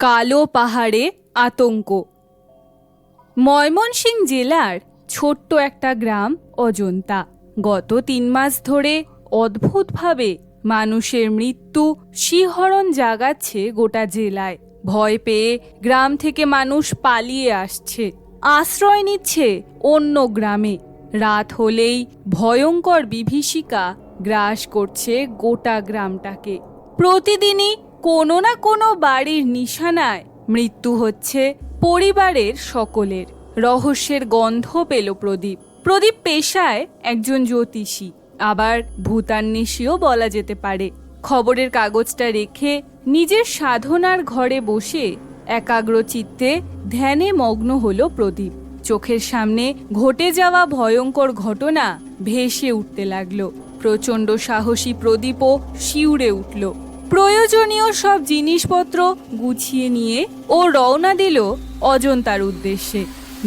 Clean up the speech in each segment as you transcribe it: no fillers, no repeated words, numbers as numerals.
কালো পাহাড়ে আতঙ্ক। ময়মনসিংহ জেলার ছোট্ট একটা গ্রাম অজন্তা। গত ৩ মাস ধরে অদ্ভুতভাবে মানুষের মৃত্যু শিহরণ জাগাচ্ছে গোটা জেলায়। ভয় পেয়ে গ্রাম থেকে মানুষ পালিয়ে আসছে, আশ্রয় নিচ্ছে অন্য গ্রামে। রাত হলেই ভয়ঙ্কর বিভীষিকা গ্রাস করছে গোটা গ্রামটাকে। প্রতিদিনই কোনো না কোনো বাড়ির নিশানায় মৃত্যু হচ্ছে পরিবারের সকলের। রহস্যের গন্ধ পেল প্রদীপ। প্রদীপ পেশায় একজন জ্যোতিষী, আবার ভূতান্বেষীও বলা যেতে পারে। খবরের কাগজটা রেখে নিজের সাধনার ঘরে বসে একাগ্র চিত্তে ধ্যানে মগ্ন হলো প্রদীপ। চোখের সামনে ঘটে যাওয়া ভয়ঙ্কর ঘটনা ভেসে উঠতে লাগলো। প্রচণ্ড সাহসী প্রদীপও শিউরে উঠল। প্রয়োজনীয় সব জিনিসপত্র গুছিয়ে নিয়ে ও রওনা দিল অজন্তার উদ্দেশ্যে।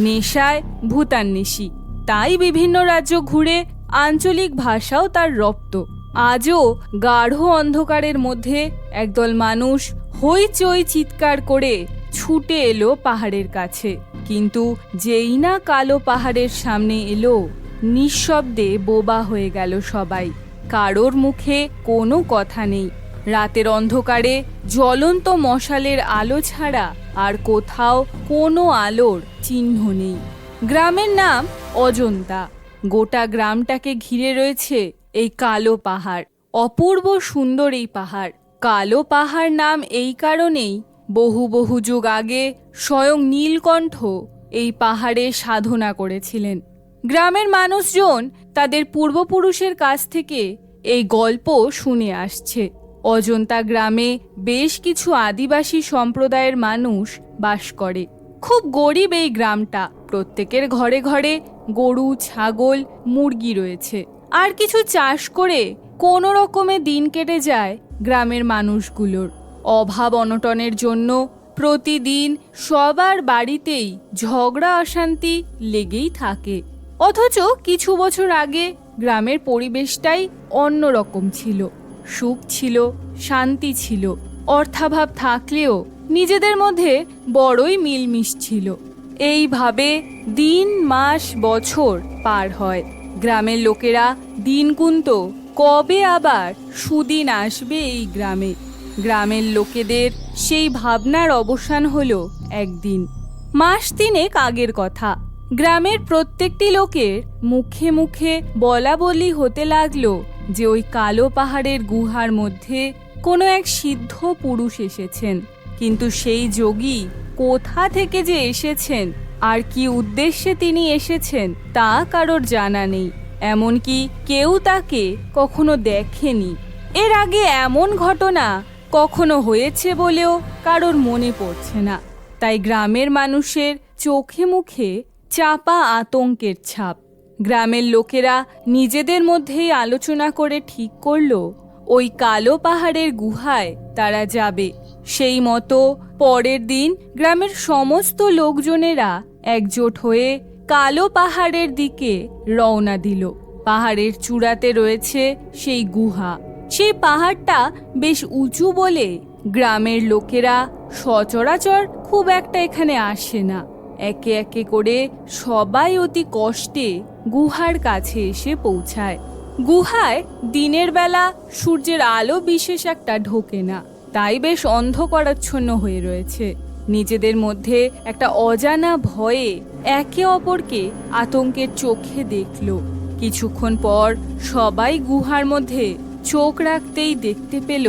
নেশায় ভূতান্বেষী, তাই বিভিন্ন রাজ্য ঘুরে আঞ্চলিক ভাষাও তার রপ্ত। আজও গাঢ় অন্ধকারের মধ্যে একদল মানুষ হইচই চিৎকার করে ছুটে এলো পাহাড়ের কাছে। কিন্তু যেই না কালো পাহাড়ের সামনে এলো, নিঃশব্দে বোবা হয়ে গেল সবাই। কারোর মুখে কোনো কথা নেই। রাতের অন্ধকারে জ্বলন্ত মশালের আলো ছাড়া আর কোথাও কোনো আলোর চিহ্ন নেই। গ্রামের নাম অজন্তা। গোটা গ্রামটাকে ঘিরে রয়েছে এই কালো পাহাড়। অপূর্ব সুন্দর এই পাহাড়। কালো পাহাড় নাম এই কারণেই, বহু বহু যুগ আগে স্বয়ং নীলকণ্ঠ এই পাহাড়ে সাধনা করেছিলেন। গ্রামের মানুষজন তাদের পূর্বপুরুষের কাছ থেকে এই গল্প শুনে আসছে। অজন্তা গ্রামে বেশ কিছু আদিবাসী সম্প্রদায়ের মানুষ বাস করে। খুব গরিব এই গ্রামটা। প্রত্যেকের ঘরে ঘরে গরু, ছাগল, মুরগি রয়েছে। আর কিছু চাষ করে কোনো রকমে দিন কেটে যায় গ্রামের মানুষগুলোর। অভাব অনটনের জন্য প্রতিদিন সবার বাড়িতেই ঝগড়া অশান্তি লেগেই থাকে। অথচ কিছু বছর আগে গ্রামের পরিবেশটাই অন্যরকম ছিল। সুখ ছিল, শান্তি ছিল। অর্থাভাব থাকলেও নিজেদের মধ্যে বড়ই মিলমিশ ছিল। এইভাবে দিন, মাস, বছর পার হয়। গ্রামের লোকেরা দিন গুনত কবে আবার সুদিন আসবে এই গ্রামে। গ্রামের লোকেদের সেই ভাবনার অবসান হলো একদিন। মাস 3 আগের কথা। গ্রামের প্রত্যেকটি লোকের মুখে মুখে বলা বলি হতে লাগলো যে ওই কালো পাহাড়ের গুহার মধ্যে কোনো এক সিদ্ধ পুরুষ এসেছেন। কিন্তু সেই যোগী কোথা থেকে যে এসেছেন আর কি উদ্দেশ্যে তিনি এসেছেন তা কারোর জানা নেই। এমনকি কেউ তাকে কখনো দেখেনি। এর আগে এমন ঘটনা কখনো হয়েছে বলেও কারোর মনে পড়ছে না। তাই গ্রামের মানুষের চোখে মুখে চাপা আতঙ্কের ছাপ। গ্রামের লোকেরা নিজেদের মধ্যেই আলোচনা করে ঠিক করলো ওই কালো পাহাড়ের গুহায় তারা যাবে। সেই মতো পরের দিন গ্রামের সমস্ত লোকজনেরা একজোট হয়ে কালো পাহাড়ের দিকে রওনা দিল। পাহাড়ের চূড়াতে রয়েছে সেই গুহা। সেই পাহাড়টা বেশ উঁচু বলে গ্রামের লোকেরা সচরাচর খুব একটা এখানে আসে না। একে একে করে সবাই অতি কষ্টে গুহার কাছে এসে পৌঁছায়। গুহায় দিনের বেলা সূর্যের আলো বিশেষ একটা ঢোকে না, তাই বেশ অন্ধকারাচ্ছন্ন হয়ে রয়েছে। নিজেদের মধ্যে একটা অজানা ভয়ে একে অপরকে আতঙ্কের চোখে দেখল। কিছুক্ষণ পর সবাই গুহার মধ্যে চোখ রাখতেই দেখতে পেল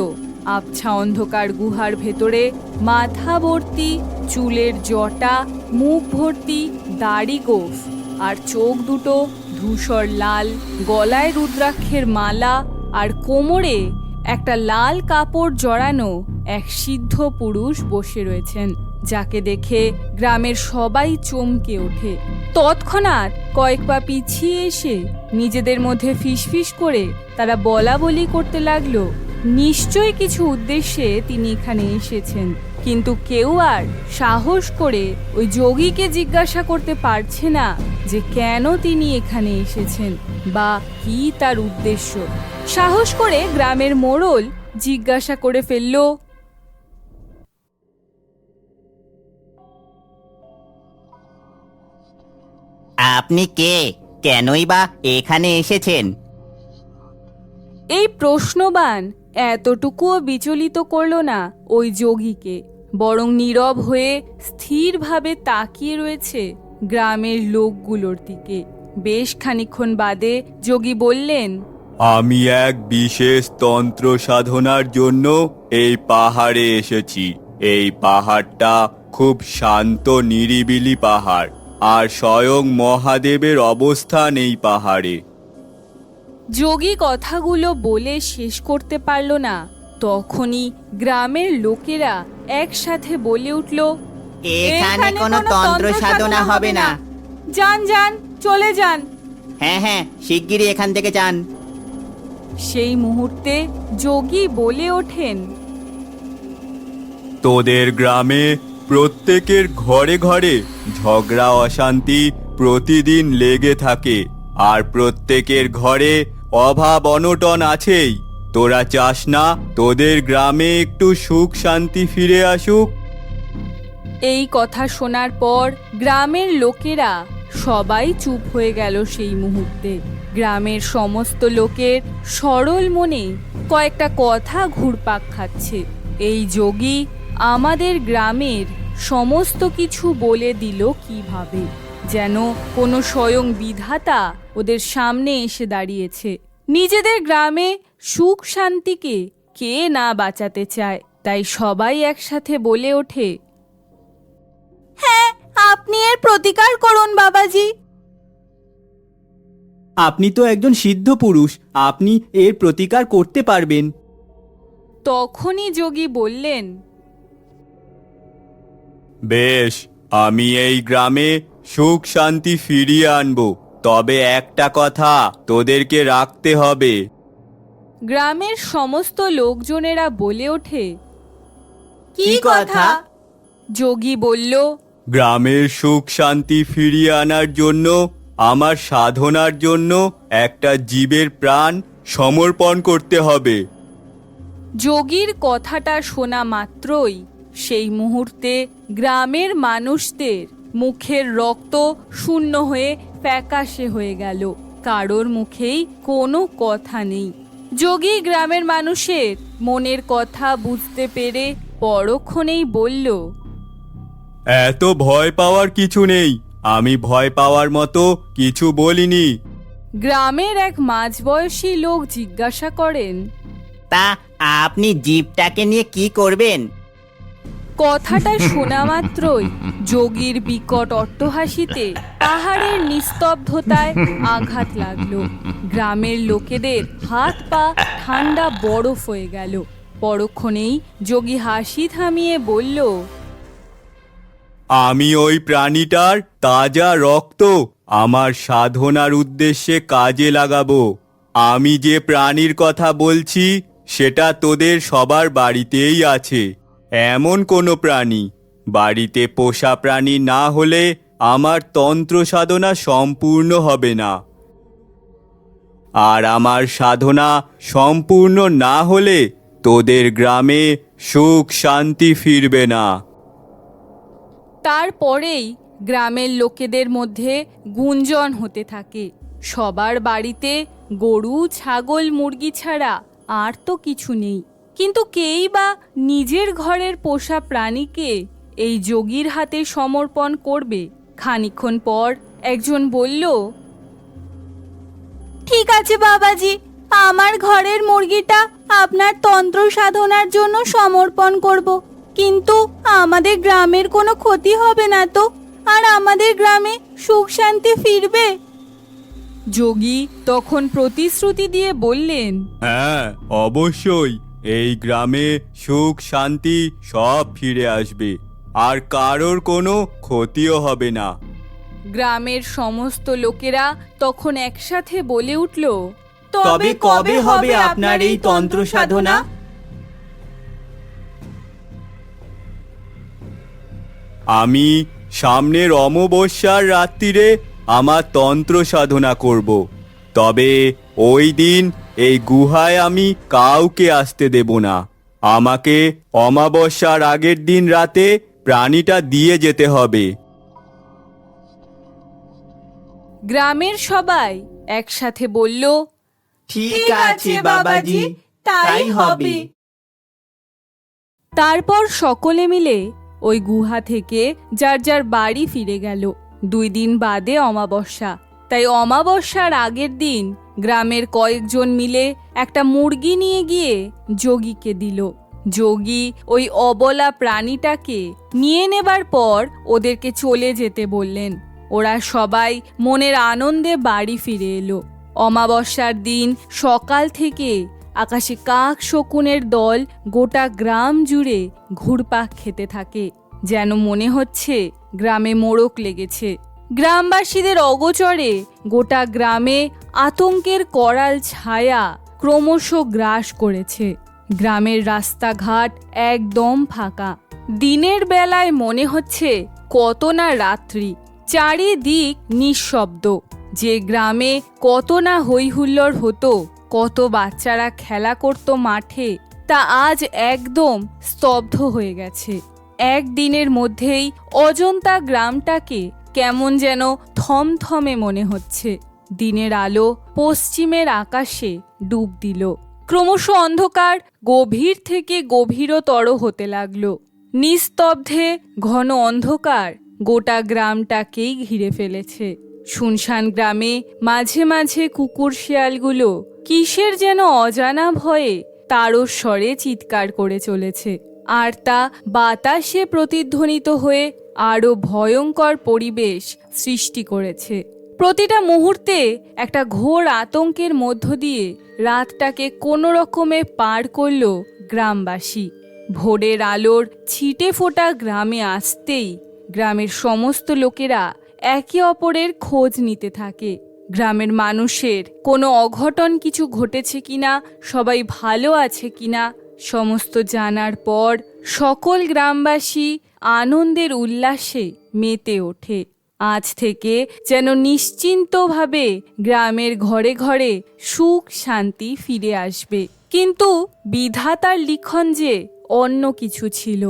আবছা অন্ধকার গুহার ভেতরে মাথা ভর্তি চুলের জটা, মুখ ভর্তি দাড়ি গোঁফ, আর চোখ দুটো ধূসর লাল, গলায় রুদ্রাক্ষের মালা আর কোমরে একটা লাল কাপড় জড়ানো এক সিদ্ধ পুরুষ বসে রয়েছেন, যাকে দেখে গ্রামের সবাই চমকে ওঠে। তৎক্ষণাৎ কয়েক পা পিছিয়ে এসে নিজেদের মধ্যে ফিসফিস করে তারা বলা বলি করতে লাগলো নিশ্চয়ই কিছু উদ্দেশ্যে তিনি এখানে এসেছেন। কিন্তু কেউ আর সাহস করে ওই যোগীকে জিজ্ঞাসা করতে পারছে না যে কেন তিনি এখানে এসেছেন বা কি তার উদ্দেশ্য। সাহস করে গ্রামের মোড়ল জিজ্ঞাসা করে ফেলল, আপনি কে? কেনই বা এখানে এসেছেন? এই প্রশ্নবাণ এতটুকুও বিচলিত করল না ওই যোগীকে, বরং নীরব হয়ে স্থিরভাবে তাকিয়ে রয়েছে গ্রামের লোকগুলোর দিকে। বেশ খানিকক্ষণ বাদে যোগী বললেন, আমি এক বিশেষ তন্ত্র সাধনার জন্য এই পাহাড়ে এসেছি। এই পাহাড়টা খুব শান্ত নিরিবিলি পাহাড়, আর স্বয়ং মহাদেবের অবস্থান এই পাহাড়ে। যোগী কথাগুলো বলে শেষ করতে পারল না, তখনই গ্রামের লোকেরা একসাথে বলে উঠল, এখানে কোনো তন্ত্র সাধনা হবে না। যান যান, চলে যান। হ্যাঁ হ্যাঁ, শিগগিরই এখান থেকে যান। সেই মুহূর্তে যোগী বলে ওঠেন, তোদের গ্রামে প্রত্যেকের ঘরে ঘরে ঝগড়া অশান্তি প্রতিদিন লেগে থাকে, আর প্রত্যেকের ঘরে অভাব অনটন আছেই। তোরা চাস না তোদের গ্রামে একটু সুখ শান্তি ফিরে আসুক? এই কথা শোনার পর গ্রামের লোকেরা সবাই চুপ হয়ে গেল। সেই মুহূর্তে গ্রামের সমস্ত লোকের সরল মনে কয়েকটা কথা ঘুরপাক খাচ্ছে। এই যোগী আমাদের গ্রামের সমস্ত কিছু বলে দিল কিভাবে, যেন কোনো স্বয়ং বিধাতা ওদের সামনে এসে দাঁড়িয়েছে। নিজেদের গ্রামে সুখ শান্তিকে কে না বাঁচাতে চায়, তাই সবাই একসাথে বলে ওঠে, হ্যাঁ, আপনি এর প্রতিকার করুন বাবাজি। আপনি তো একজন সিদ্ধ পুরুষ, আপনি এর প্রতিকার করতে পারবেন। তখনই যোগী বললেন, বেশ, আমি এই গ্রামে সুখ শান্তি ফিরিয়ে আনবো, তবে একটা কথা তোদেরকে রাখতে হবে। গ্রামের সমস্ত লোকজনেরা বলে ওঠে, কি কথা? যোগী বলল, গ্রামের সুখ শান্তি ফিরিয়ে আনার জন্য আমার সাধনার জন্য একটা জীবের প্রাণ সমর্পণ করতে হবে। যোগীর কথাটা শোনা মাত্রই সেই মুহূর্তে গ্রামের মানুষদের মুখের রক্ত শূন্য হয়ে ফ্যাকাশে হয়ে গেল। কারোর মুখেই কোনো কথা নেই। যোগী গ্রামের মানুষের মনের কথা বুঝতে পেরে পরক্ষণেই বলল, এত ভয় পাওয়ার কিছু নেই, আমি ভয় পাওয়ার মতো কিছু বলিনি। গ্রামের এক মাঝবয়সী লোক জিজ্ঞাসা করেন, তা আপনি জীবটাকে নিয়ে কি করবেন? কথাটা শোনা মাত্রই যোগীর বিকট অট্টহাসিতে পাহাড়ের নিস্তব্ধতায় আঘাত লাগলো। গ্রামের লোকেদের হাত পা ঠান্ডা বরফ হয়ে গেল। পরক্ষণেই যোগী হাসি থামিয়ে বলল, আমি ওই প্রাণীটার তাজা রক্ত আমার সাধনার উদ্দেশ্যে কাজে লাগাবো। আমি যে প্রাণীর কথা বলছি সেটা তোদের সবার বাড়িতেই আছে। এমন কোনো প্রাণী, বাড়িতে পোষা প্রাণী না হলে আমার তন্ত্র সাধনা সম্পূর্ণ হবে না। আর আমার সাধনা সম্পূর্ণ না হলে তোদের গ্রামে সুখ শান্তি ফিরবে না। তারপরেই গ্রামের লোকেদের মধ্যে গুঞ্জন হতে থাকে। সবার বাড়িতে গরু ছাগল মুরগি ছাড়া আর তো কিছু নেই, কিন্তু কেই বা নিজের ঘরের পোষা প্রাণীকে এই যোগীর হাতে সমর্পণ করবে। খানিকক্ষণ পর একজন বলল, ঠিক আছে বাবাজি, আমার ঘরের মুরগিটা আপনার তন্ত্র সাধনার জন্য সমর্পণ করব, কিন্তু আমাদের গ্রামের কোনো ক্ষতি হবে না তো? আর আমাদের গ্রামে সুখ শান্তি ফিরবে? যোগী তখন প্রতিশ্রুতি দিয়ে বললেন, হ্যাঁ, অবশ্যই এই গ্রামে সুখ শান্তি সব ফিরে আসবে, আর কারোর কোনো ক্ষতিও হবে না। গ্রামের সমস্ত লোকেরা তখন একসাথে বলে উঠল, তবে কবে হবে আপনার এই তন্ত্র সাধনা? আমি সামনের অমাবস্যার রাত্রিরে আমার তন্ত্র সাধনা করব। তবে ওই দিন এই গুহায় আমি কাউকে আসতে দেব না। আমাকে অমাবস্যার আগের দিন রাতে প্রাণীটা দিয়ে যেতে হবে। গ্রামের সবাই একসাথে বলল, ঠিক আছে বাবাজি, তাই হবে। তারপর সকলে মিলে ওই গুহা থেকে যার যার বাড়ি ফিরে গেল। 2 দিন বাদে অমাবস্যা, তাই অমাবস্যার আগের দিন গ্রামের কয়েকজন মিলে একটা মুরগি নিয়ে গিয়ে যোগীকে দিল। যোগী ওই অবলা প্রাণীটাকে নিয়ে নেবার পর ওদেরকে চলে যেতে বললেন। ওরা সবাই মনের আনন্দে বাড়ি ফিরে এলো। অমাবস্যার দিন সকাল থেকে আকাশে কাক শকুনের দল গোটা গ্রাম জুড়ে ঘুরপাক খেতে থাকে, যেন মনে হচ্ছে গ্রামে মোড়ক লেগেছে। গ্রামবাসীদের অগোচরে গোটা গ্রামে আতঙ্কের করাল ছায়া ক্রমশ গ্রাস করেছে। গ্রামের রাস্তাঘাট একদম ফাঁকা। দিনের বেলায় মনে হচ্ছে কত না রাত্রি, চারিদিক নিঃশব্দ। যে গ্রামে কত না হইহুল্লোড় হতো, কত বাচ্চারা খেলা করত মাঠে, তা আজ একদম স্তব্ধ হয়ে গেছে। একদিনের মধ্যেই অজন্তা গ্রামটাকে কেমন যেন থমথমে মনে হচ্ছে। দিনের আলো পশ্চিমের আকাশে ডুব দিল। ক্রমশ অন্ধকার গভীর থেকে গভীরতর হতে লাগলো। নিস্তব্ধে ঘন অন্ধকার গোটা গ্রামটাকেই ঘিরে ফেলেছে। শুনশান গ্রামে মাঝে মাঝে কুকুর শিয়ালগুলো কিসের যেন অজানা ভয়ে তারস্বরে চিৎকার করে চলেছে, আর তা বাতাসে প্রতিধ্বনিত হয়ে আরো ভয়ঙ্কর পরিবেশ সৃষ্টি করেছে। প্রতিটা মুহূর্তে একটা ঘোর আতঙ্কের মধ্য দিয়ে রাতটাকে কোনো রকমে পার করল গ্রামবাসী। ভোরের আলোর ছিটে ফোটা গ্রামে আসতেই গ্রামের সমস্ত লোকেরা একে অপরের খোঁজ নিতে থাকে। গ্রামের মানুষের কোনো অঘটন কিছু ঘটেছে কিনা, সবাই ভালো আছে কিনা, সমস্ত জানার পর সকল গ্রামবাসী আনন্দের উল্লাসে মেতে ওঠে। আজ থেকে যেন নিশ্চিন্তভাবে গ্রামের ঘরে ঘরে সুখ শান্তি ফিরে আসবে। কিন্তু বিধাতার লিখন যে অন্য কিছু ছিল।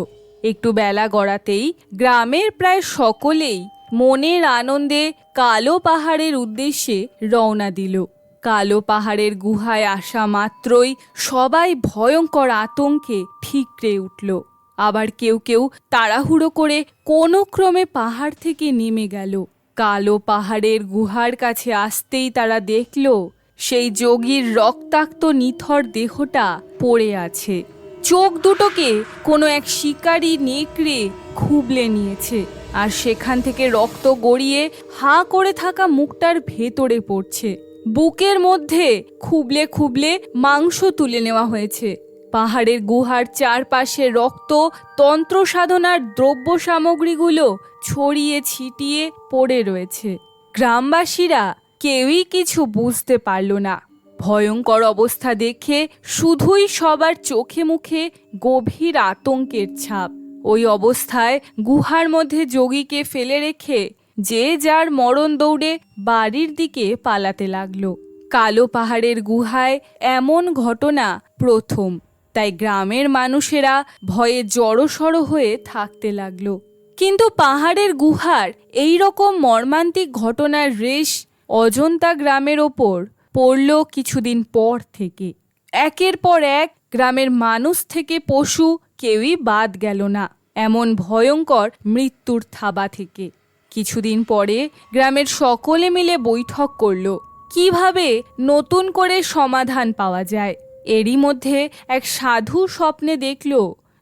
একটু বেলা গড়াতেই গ্রামের প্রায় সকলেই মনের আনন্দে কালো পাহাড়ের উদ্দেশ্যে রওনা দিল। কালো পাহাড়ের গুহায় আসা মাত্রই সবাই ভয়ঙ্কর আতঙ্কে ঠিকরে উঠল। আবার কেউ কেউ তাড়াহুড়ো করে কোনো ক্রমে পাহাড় থেকে নেমে গেল। কালো পাহাড়ের গুহার কাছে আসতেই তারা দেখল সেই যোগীর রক্তাক্ত নিথর দেহটা পড়ে আছে। চোখ দুটোকে কোনো এক শিকারী নেকড়ে খুবলে নিয়েছে, আর সেখান থেকে রক্ত গড়িয়ে হাঁ করে থাকা মুখটার ভেতরে পড়ছে। বুকের মধ্যে খুবলে খুবলে মাংস তুলে নেওয়া হয়েছে। পাহাড়ের গুহার চারপাশে রক্ত, তন্ত্র সাধনার দ্রব্য সামগ্রীগুলো ছড়িয়ে ছিটিয়ে পড়ে রয়েছে। গ্রামবাসীরা কেউই কিছু বুঝতে পারল না। ভয়ঙ্কর অবস্থা দেখে শুধুই সবার চোখে মুখে গভীর আতঙ্কের ছাপ। ওই অবস্থায় গুহার মধ্যে যোগীকে ফেলে রেখে যে যার মরণ দৌড়ে বাড়ির দিকে পালাতে লাগলো। কালো পাহাড়ের গুহায় এমন ঘটনা প্রথম, তাই গ্রামের মানুষেরা ভয়ে জড়সড় হয়ে থাকতে লাগলো। কিন্তু পাহাড়ের গুহার এই রকম মর্মান্তিক ঘটনার রেশ অজন্তা গ্রামের ওপর পড়ল কিছুদিন পর থেকে। একের পর এক গ্রামের মানুষ থেকে পশু কেউই বাদ গেল না এমন ভয়ঙ্কর মৃত্যুর থাবা থেকে। কিছুদিন পরে গ্রামের সকলে মিলে বৈঠক করল কিভাবে নতুন করে সমাধান পাওয়া যায়। এরই মধ্যে এক সাধু স্বপ্নে দেখল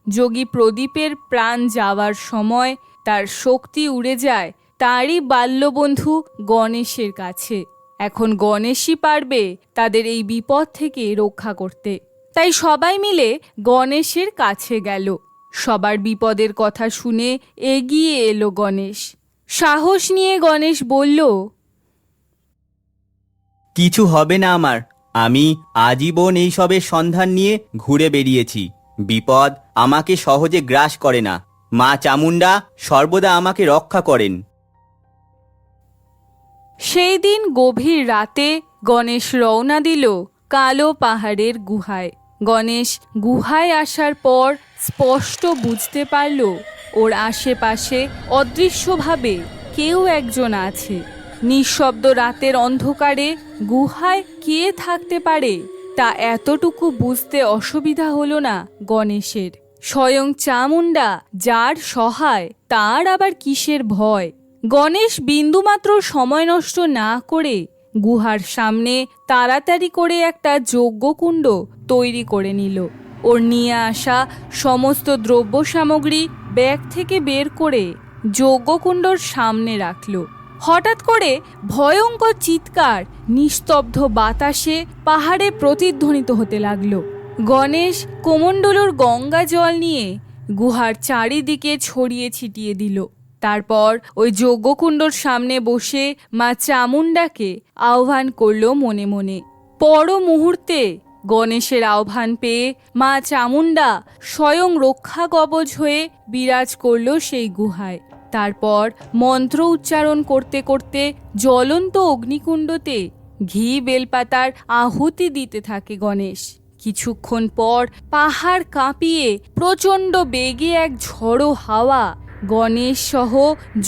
যোগী প্রদীপের প্রাণ যাওয়ার সময় তার শক্তি উড়ে যায় তারই বাল্যবন্ধু গণেশের কাছে। এখন গণেশই পারবে তাদের এই বিপদ থেকে রক্ষা করতে। তাই সবাই মিলে গণেশের কাছে গেল। সবার বিপদের কথা শুনে এগিয়ে এলো গণেশ। সাহস নিয়ে গণেশ বলল, কিছু হবে না আমার। আমি আজীবন এই সবের সন্ধান নিয়ে ঘুরে বেরিয়েছি। বিপদ আমাকে সহজে গ্রাস করে না। মা চামুন্ডা সর্বদা আমাকে রক্ষা করেন। সেই দিন গভীর রাতে গণেশ রওনা দিল কালো পাহাড়ের গুহায়। গণেশ গুহায় আসার পর স্পষ্ট বুঝতে পারল ওর আশেপাশে অদৃশ্যভাবে কেউ একজন আছে। নিঃশব্দ রাতের অন্ধকারে গুহায় কে থাকতে পারে তা এতটুকু বুঝতে অসুবিধা হলো না গণেশের। স্বয়ং চামুণ্ডা যার সহায়, তার আবার কিসের ভয়? গণেশ বিন্দুমাত্র সময় নষ্ট না করে গুহার সামনে তাড়াতাড়ি করে একটা যজ্ঞকুণ্ড তৈরি করে নিল। ওর নিয়ে আসা সমস্ত দ্রব্য সামগ্রী ব্যাগ থেকে বের করে যজ্ঞকুণ্ডর সামনে রাখল। হঠাৎ করে ভয়ঙ্কর চিৎকার নিস্তব্ধ বাতাসে পাহাড়ে প্রতিধ্বনিত হতে লাগলো। গণেশ কোমণ্ডলুর গঙ্গা জল নিয়ে গুহার চারিদিকে ছড়িয়ে ছিটিয়ে দিল। তারপর ওই যজ্ঞকুণ্ডর সামনে বসে মা চামুণ্ডাকে আহ্বান করলো মনে মনে। পর মুহূর্তে গণেশের আহ্বান পেয়ে মা চামুণ্ডা স্বয়ং রক্ষা কবচ হয়ে বিরাজ করল সেই গুহায়। তারপর মন্ত্র উচ্চারণ করতে করতে জ্বলন্ত অগ্নিকুণ্ডতে ঘি বেলপাতার আহুতি দিতে থাকে গণেশ। কিছুক্ষণ পর পাহাড় কাঁপিয়ে প্রচণ্ড বেগে এক ঝড়ো হাওয়া গণেশ সহ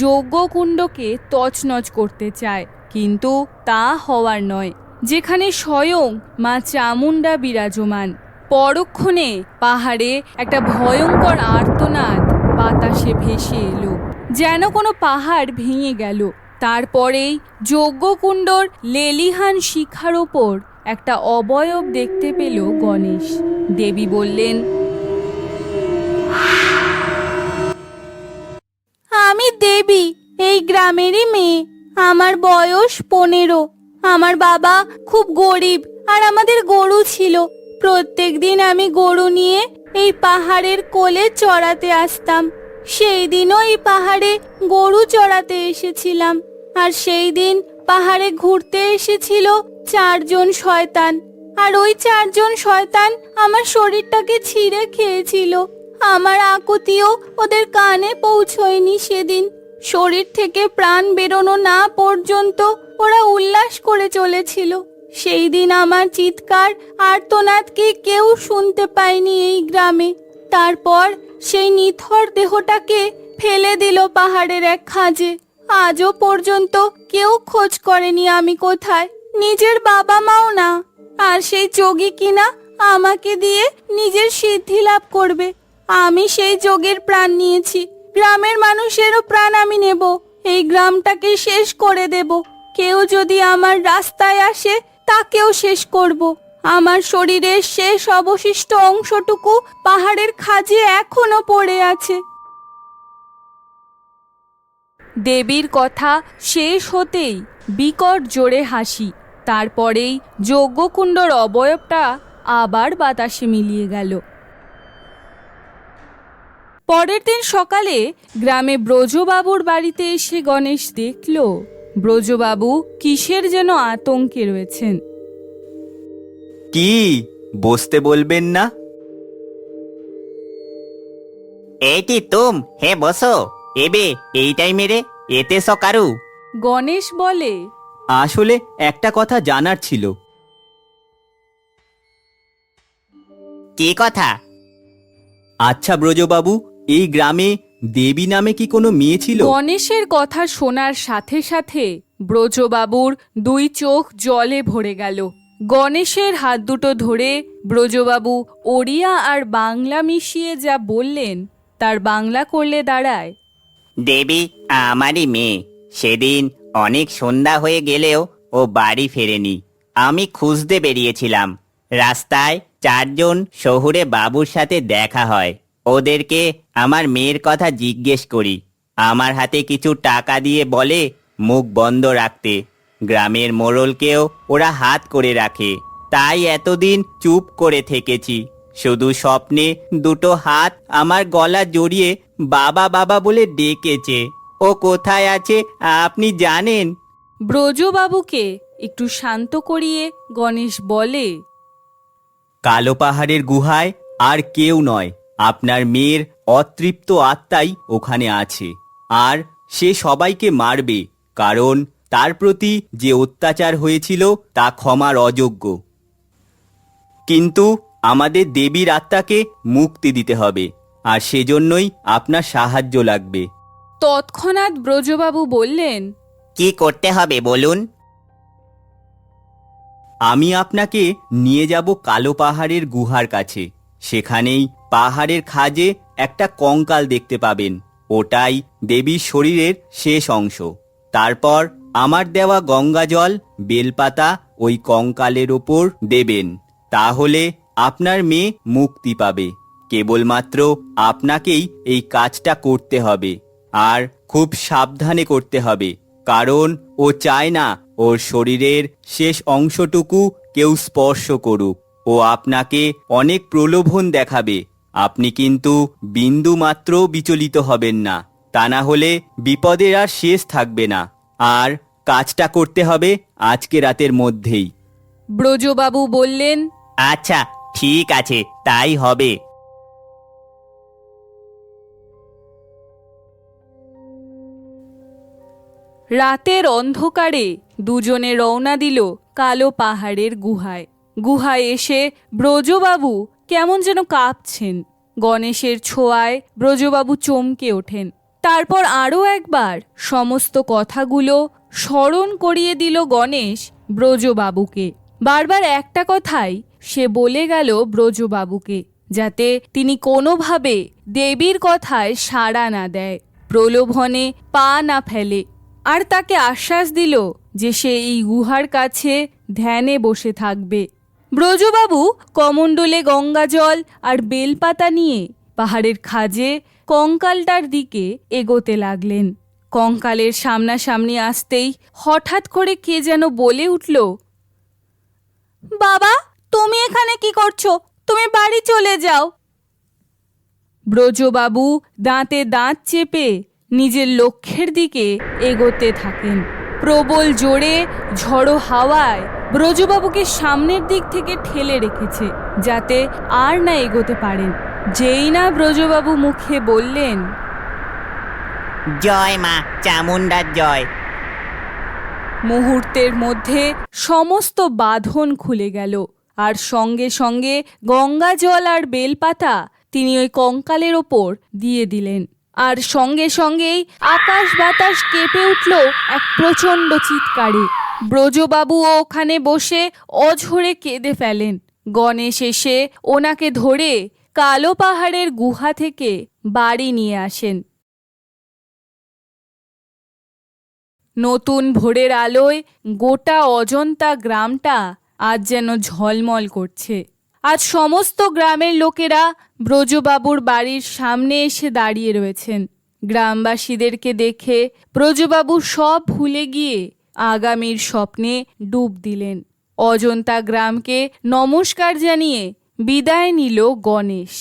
যজ্ঞকুণ্ডকে তছনছ করতে চায়, কিন্তু তা হওয়ার নয়। যেখানে স্বয়ং মা চামুণ্ডা বিরাজমান, পরক্ষণে পাহাড়ে একটা ভয়ঙ্কর আর্তনাদ বাতাসে ভেসে এলো, যেন কোনো পাহাড় ভেঙে গেল। তারপরেই যজ্ঞকুণ্ডর লেলিহান শিখার ওপর একটা অবয়ব দেখতে পেল গণেশ। দেবী বললেন, আমি দেবী, এই গ্রামেরই মেয়ে। আমার বয়স 15। আমার বাবা খুব গরিব আর আমাদের গরু ছিল। প্রত্যেকদিন আমি গরু নিয়ে এই পাহাড়ের কোলে চড়াতে আসতাম। সেই দিনও এই পাহাড়ে গরু চড়াতে এসেছিলাম। আর সেই দিন পাহাড়ে ঘুরতে এসেছিল 4 জন শয়তান। আর ওই 4 জন শয়তান আমার শরীরটাকে ছিঁড়ে খেয়েছিল। আমার আকুতিও ওদের কানে পৌঁছয়নি সেদিন। শরীর থেকে প্রাণ বেরোনো না পর্যন্ত ওরা উল্লাস করে চলেছিল। সেই দিন আমার চিৎকার আর্তনাদকে কেউ শুনতে পায়নি এই গ্রামে। তারপর সেই নিথর দেহটাকে ফেলে দিল পাহাড়ের এক খাঁজে। আজও পর্যন্ত কেউ খোঁজ করেনি আমি কোথায়, নিজের বাবা মাও না। আর সেই যোগী কিনা আমাকে দিয়ে নিজের সিদ্ধি লাভ করবে। আমি সেই যোগীর প্রাণ নিয়েছি, গ্রামের মানুষেরও প্রাণ আমি নেব। এই গ্রামটাকে শেষ করে দেব। কেউ যদি আমার রাস্তায় আসে তাকেও শেষ করব। আমার শরীরের শেষ অবশিষ্ট অংশটুকু পাহাড়ের খাঁজে এখনো পড়ে আছে। দেবীর কথা শেষ হতেই বিকট জোরে হাসি। তারপরেই যজ্ঞকুণ্ডর অবয়বটা আবার বাতাসে মিলিয়ে গেল। পরের দিন সকালে গ্রামে ব্রজবাবুর বাড়িতে এসে গণেশ দেখল ব্রজবাবু কিসের যেন আতঙ্কে রয়েছেন। কি বসতে বলবেন না? এইটি তুম হে বসো এবে এই টাইমে এতে সকারু। গণেশ বলে, আসলে একটা কথা জানার ছিল। কি কথা? আচ্ছা ব্রজবাবু, এই গ্রামে দেবী নামে কি কোনো মেয়ে ছিল? গণেশের কথা শোনার সাথে সাথে ব্রজবাবুর 2 চোখ জলে ভরে গেল। গণেশের হাত দুটো ধরে ব্রজবাবু ওড়িয়া আর বাংলা মিশিয়ে যা বললেন তার বাংলা করলে দাঁড়ায়, দেবী আমারই মেয়ে। সেদিন অনেক সন্ধ্যা হয়ে গেলেও ও বাড়ি ফেরেনি। আমি খুঁজতে বেরিয়েছিলাম। রাস্তায় 4 জন শহুরে বাবুর সাথে দেখা হয়। ওদেরকে আমার মেয়ের কথা জিজ্ঞেস করি। আমার হাতে কিছু টাকা দিয়ে বলে মুখ বন্ধ রাখতে। গ্রামের মোড়লকেও ওরা হাত করে রাখে। তাই এতদিন চুপ করে থেকেছি। শুধু স্বপ্নে 2টো হাত আমার গলা জড়িয়ে বাবা বাবা বলে ডেকেছে। ও কোথায় আছে আপনি জানেন? ব্রজবাবুকে একটু শান্ত করিয়ে গণেশ বলে, কালো পাহাড়ের গুহায় আর কেউ নয়, আপনার মেয়ের অতৃপ্ত আত্মাই ওখানে আছে। আর সে সবাইকে মারবে, কারণ তার প্রতি যে অত্যাচার হয়েছিল তা ক্ষমার অযোগ্য। কিন্তু আমাদের দেবীর আত্মাকে মুক্তি দিতে হবে, আর সেজন্যই আপনার সাহায্য লাগবে। তৎক্ষণাৎ ব্রজবাবু বললেন, কি করতে হবে বলুন? আমি আপনাকে নিয়ে যাব কালো পাহাড়ের গুহার কাছে। সেখানেই পাহাড়ের খাজে একটা কঙ্কাল দেখতে পাবেন। ওটাই দেবীর শরীরের শেষ অংশ। তারপর আমার দেওয়া গঙ্গা জল, বেলপাতা ওই কঙ্কালের ওপর দেবেন। তাহলে আপনার মেয়ে মুক্তি পাবে। কেবলমাত্র আপনাকেই এই কাজটা করতে হবে, আর খুব সাবধানে করতে হবে, কারণ ও চায় না ওর শরীরের শেষ অংশটুকু কেউ স্পর্শ করুক। ও আপনাকে অনেক প্রলোভন দেখাবে। আপনি কিন্তু বিন্দু মাত্র বিচলিত হবেন না, তা না হলে বিপদের আর শেষ থাকবে না। আর কাজটা করতে হবে আজকে রাতের মধ্যেই। ব্রজবাবু বললেন, আচ্ছা, ঠিক আছে, তাই হবে। রাতের অন্ধকারে দুজনে রওনা দিল কালো পাহাড়ের গুহায়। গুহায় এসে ব্রজবাবু কেমন যেন কাঁপছেন। গণেশের ছোঁয়ায় ব্রজবাবু চমকে ওঠেন। তারপর আরও একবার সমস্ত কথাগুলো স্মরণ করিয়ে দিল গণেশ ব্রজবাবুকে। বারবার একটা কথাই সে বলে গেল ব্রজবাবুকে, যাতে তিনি কোনোভাবে দেবীর কথায় সাড়া না দেয়, প্রলোভনে পা না ফেলে। আর তাকে আশ্বাস দিল যে সে এই গুহার কাছে ধ্যানে বসে থাকবে। ব্রজবাবু কমণ্ডলে গঙ্গা জল আর বেলপাতা নিয়ে পাহাড়ের খাজে কঙ্কালটার দিকে এগোতে লাগলেন। কঙ্কালের সামনাসামনি আসতেই হঠাৎ করে কে যেন বলে উঠল, বাবা, তুমি এখানে কি করছো? তুমি বাড়ি চলে যাও। ব্রজবাবু দাঁতে দাঁত চেপে নিজের লক্ষ্যের দিকে এগোতে থাকেন। প্রবল জোরে ঝড়ো হাওয়ায় ব্রজবাবুকে সামনের দিক থেকে ঠেলে রেখেছে, যাতে আর না এগোতে পারেন। যেই না ব্রজবাবু মুখে বললেন, জয় মা চামুন্ডার জয়, মুহূর্তের মধ্যে সমস্ত বাঁধন খুলে গেল। আর সঙ্গে সঙ্গে গঙ্গা জল আর বেলপাতা তিনি ওই কঙ্কালের ওপর দিয়ে দিলেন। আর সঙ্গে সঙ্গেই আকাশ বাতাস কেঁপে উঠল এক প্রচণ্ড চিৎকারে। ব্রজবাবু ওখানে বসে অঝরে কেঁদে ফেলেন। গণেশ এসে ওনাকে ধরে কালো পাহাড়ের গুহা থেকে বাড়ি নিয়ে আসেন। নতুন ভোরের আলোয় গোটা অজন্তা গ্রামটা আজ যেন ঝলমল করছে। আজ সমস্ত গ্রামের লোকেরা ব্রজবাবুর বাড়ির সামনে এসে দাঁড়িয়ে রয়েছেন। গ্রামবাসীদেরকে দেখে ব্রজবাবু সব ভুলে গিয়ে আগামীর স্বপ্নে ডুব দিলেন। অজন্তা গ্রামকে নমস্কার জানিয়ে বিদায় নিল গণেশ।